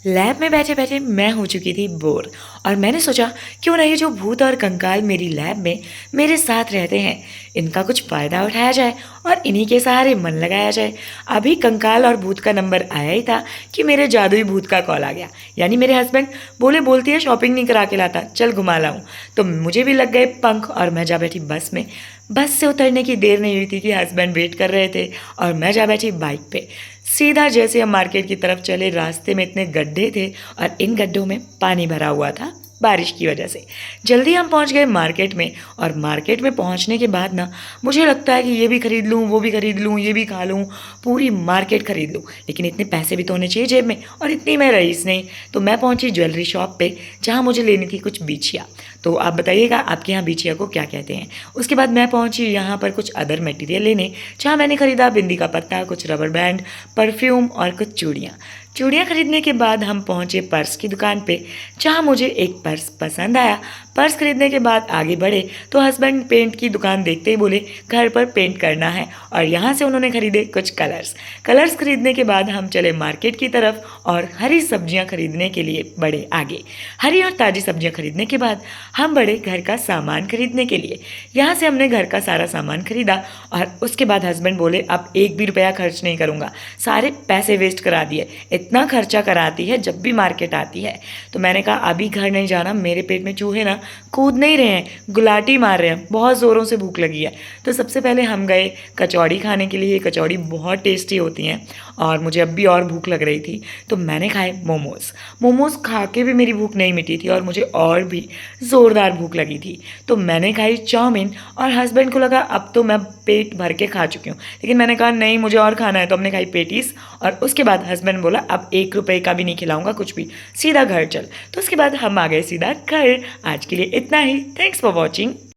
Lab में बैठे बैठे मैं हो चुकी थी बोर और मैंने सोचा क्यों ना ये जो भूत और कंकाल मेरी लैब में मेरे साथ रहते हैं इनका कुछ फ़ायदा उठाया जाए और इन्हीं के सहारे मन लगाया जाए। अभी कंकाल और भूत का नंबर आया ही था कि मेरे जादुई भूत का कॉल आ गया। यानी मेरे हस्बैंड बोले बोलती है शॉपिंग नहीं करा के लाता, चल घुमा लाऊं। तो मुझे भी लग गए पंख और मैं जा बैठी बस में। बस से उतरने की देर नहीं हुई थी कि हस्बैंड वेट कर रहे थे और मैं जा बैठी बाइक पे। सीधा जैसे हम मार्केट की तरफ चले, रास्ते में इतने गड्ढे थे और इन गड्ढों में पानी भरा हुआ था बारिश की वजह से। जल्दी हम पहुंच गए मार्केट में और मार्केट में पहुंचने के बाद ना मुझे लगता है कि ये भी खरीद लूँ, वो भी खरीद लूँ, ये भी खा लूँ, पूरी मार्केट खरीद लूँ। लेकिन इतने पैसे भी तो होने चाहिए जेब में और इतनी मैं रईस नहीं। तो मैं पहुंची ज्वेलरी शॉप पे जहाँ मुझे लेनी थी कुछ बिछिया। तो आप बताइएगा आपके यहाँ बिछिया को क्या कहते हैं। उसके बाद मैं पहुंची यहाँ पर कुछ अदर मटेरियल लेने, जहाँ मैंने खरीदा बिंदी का पत्ता, कुछ रबर बैंड, परफ्यूम और कुछ चूड़ियाँ। चूड़ियाँ खरीदने के बाद हम पहुँचे पर्स की दुकान पे, जहाँ मुझे एक पर्स पसंद आया। पर्स खरीदने के बाद आगे बढ़े तो हस्बैंड पेंट की दुकान देखते ही बोले घर पर पेंट करना है और यहाँ से उन्होंने खरीदे कुछ कलर्स खरीदने के बाद हम चले मार्केट की तरफ और हरी सब्जियाँ खरीदने के लिए बढ़े आगे। हरी और ताज़ी सब्जियाँ खरीदने के बाद हम बढ़े घर का सामान खरीदने के लिए। यहाँ से हमने घर का सारा सामान खरीदा और उसके बाद हस्बैंड बोले अब एक भी रुपया खर्च नहीं करूँगा, सारे पैसे वेस्ट करा दिए, इतना खर्चा कराती है जब भी मार्केट आती है। तो मैंने कहा अभी घर नहीं जाना, मेरे पेट में चूहे ना कूद नहीं रहे हैं, गुलाटी मार रहे हैं, बहुत ज़ोरों से भूख लगी है। तो सबसे पहले हम गए कचौड़ी खाने के लिए। कचौड़ी बहुत टेस्टी होती हैं और मुझे अब भी और भूख लग रही थी तो मैंने खाए मोमोज़ खा के भी मेरी भूख नहीं मिटी थी और मुझे और भी ज़ोरदार भूख लगी थी। तो मैंने खाई चाउमीन और हस्बैंड को लगा अब तो मैं पेट भर के खा चुकी हूँ, लेकिन मैंने कहा नहीं मुझे और खाना है। तो हमने खाई पेटीज और उसके बाद हस्बैंड बोला अब 1 रुपये का भी नहीं खिलाऊंगा कुछ भी, सीधा घर चल। तो उसके बाद हम आ गए सीधा घर। आज के लिए इतना ही। Thanks for watching.